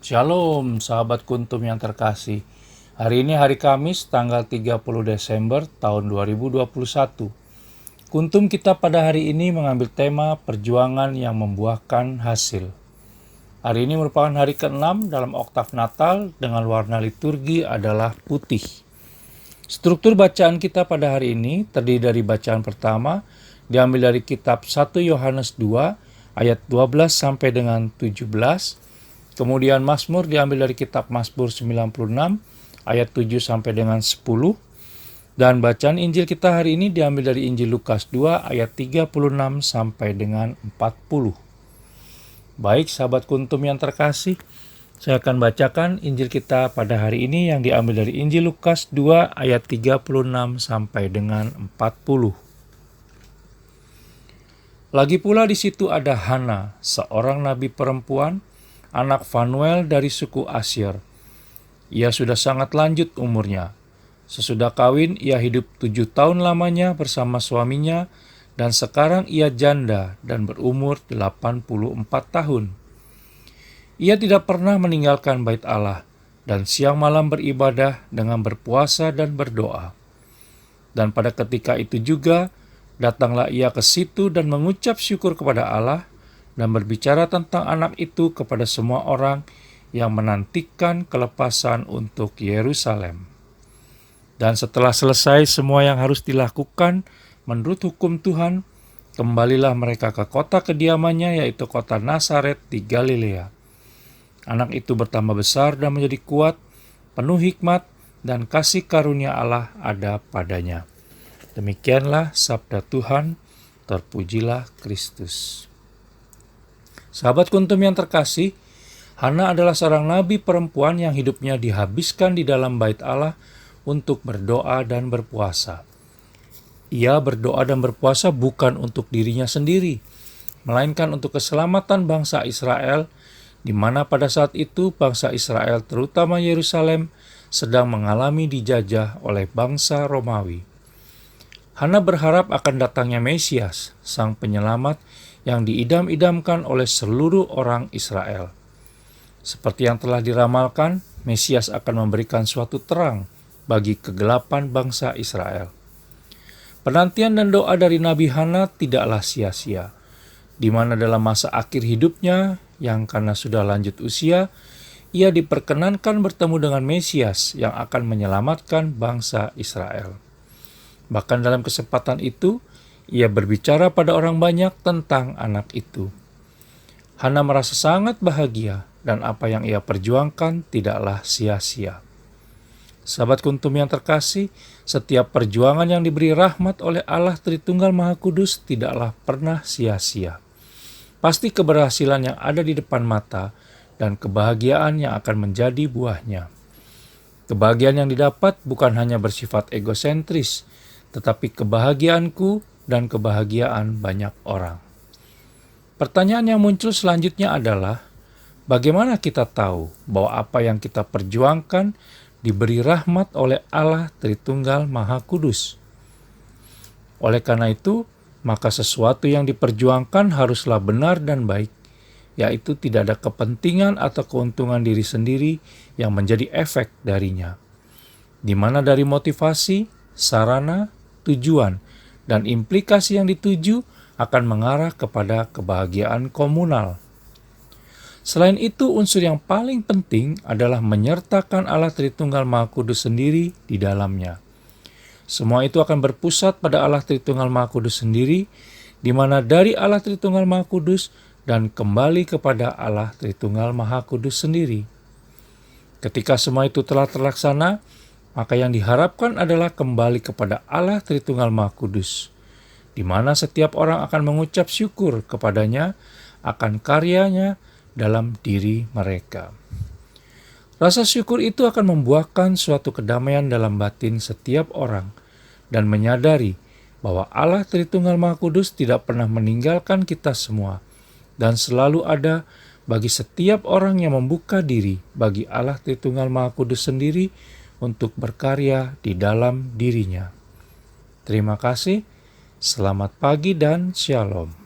Shalom, sahabat Kuntum yang terkasih. Hari ini hari Kamis, tanggal 30 Desember tahun 2021. Kuntum kita pada hari ini mengambil tema perjuangan yang membuahkan hasil. Hari ini merupakan hari ke-6 dalam oktav Natal dengan warna liturgi adalah putih. Struktur bacaan kita pada hari ini terdiri dari bacaan pertama, diambil dari kitab 1 Yohanes 2 ayat 12 sampai dengan 17. Kemudian Mazmur diambil dari kitab Mazmur 96 ayat 7 sampai dengan 10. Dan bacaan Injil kita hari ini diambil dari Injil Lukas 2 ayat 36 sampai dengan 40. Baik sahabat Kuntum yang terkasih, saya akan bacakan Injil kita pada hari ini yang diambil dari Injil Lukas 2 ayat 36 sampai dengan 40. Lagi pula di situ ada Hana, seorang nabi perempuan, anak Fanuel dari suku Asyir. Ia sudah sangat lanjut umurnya. Sesudah kawin, ia hidup 7 tahun lamanya bersama suaminya, dan sekarang ia janda dan berumur 84 tahun. Ia tidak pernah meninggalkan bait Allah, dan siang malam beribadah dengan berpuasa dan berdoa. Dan pada ketika itu juga, datanglah ia ke situ dan mengucap syukur kepada Allah, dan berbicara tentang anak itu kepada semua orang yang menantikan kelepasan untuk Yerusalem. Dan setelah selesai semua yang harus dilakukan menurut hukum Tuhan, kembalilah mereka ke kota kediamannya, yaitu kota Nazaret di Galilea. Anak itu bertambah besar dan menjadi kuat, penuh hikmat, dan kasih karunia Allah ada padanya. Demikianlah sabda Tuhan, terpujilah Kristus. Sahabat Kuntum yang terkasih, Hana adalah seorang nabi perempuan yang hidupnya dihabiskan di dalam bait Allah untuk berdoa dan berpuasa. Ia berdoa dan berpuasa bukan untuk dirinya sendiri, melainkan untuk keselamatan bangsa Israel, di mana pada saat itu bangsa Israel, terutama Yerusalem, sedang mengalami dijajah oleh bangsa Romawi. Hana berharap akan datangnya Mesias, sang penyelamat yang diidam-idamkan oleh seluruh orang Israel. Seperti yang telah diramalkan, Mesias akan memberikan suatu terang bagi kegelapan bangsa Israel. Penantian dan doa dari Nabi Hana tidaklah sia-sia, di mana dalam masa akhir hidupnya, yang karena sudah lanjut usia, ia diperkenankan bertemu dengan Mesias yang akan menyelamatkan bangsa Israel. Bahkan dalam kesempatan itu, ia berbicara pada orang banyak tentang anak itu. Hana merasa sangat bahagia dan apa yang ia perjuangkan tidaklah sia-sia. Sahabat Kuntum yang terkasih, setiap perjuangan yang diberi rahmat oleh Allah Tritunggal Maha Kudus tidaklah pernah sia-sia. Pasti keberhasilan yang ada di depan mata dan kebahagiaan yang akan menjadi buahnya. Kebahagiaan yang didapat bukan hanya bersifat egosentris, tetapi kebahagiaanku dan kebahagiaan banyak orang. Pertanyaan yang muncul selanjutnya adalah, bagaimana kita tahu bahwa apa yang kita perjuangkan diberi rahmat oleh Allah Tritunggal Maha Kudus? Oleh karena itu, maka sesuatu yang diperjuangkan haruslah benar dan baik, yaitu tidak ada kepentingan atau keuntungan diri sendiri yang menjadi efek darinya, di mana dari motivasi, sarana, tujuan, dan implikasi yang dituju akan mengarah kepada kebahagiaan komunal. Selain itu, unsur yang paling penting adalah menyertakan Allah Tritunggal Maha Kudus sendiri di dalamnya. Semua itu akan berpusat pada Allah Tritunggal Maha Kudus sendiri, di mana dari Allah Tritunggal Maha Kudus dan kembali kepada Allah Tritunggal Maha Kudus sendiri. Ketika semua itu telah terlaksana, maka yang diharapkan adalah kembali kepada Allah Tritunggal Maha Kudus, di mana setiap orang akan mengucap syukur kepadanya akan karyanya dalam diri mereka. Rasa syukur itu akan membuahkan suatu kedamaian dalam batin setiap orang dan menyadari bahwa Allah Tritunggal Maha Kudus tidak pernah meninggalkan kita semua dan selalu ada bagi setiap orang yang membuka diri bagi Allah Tritunggal Maha Kudus sendiri untuk berkarya di dalam dirinya. Terima kasih, selamat pagi dan shalom.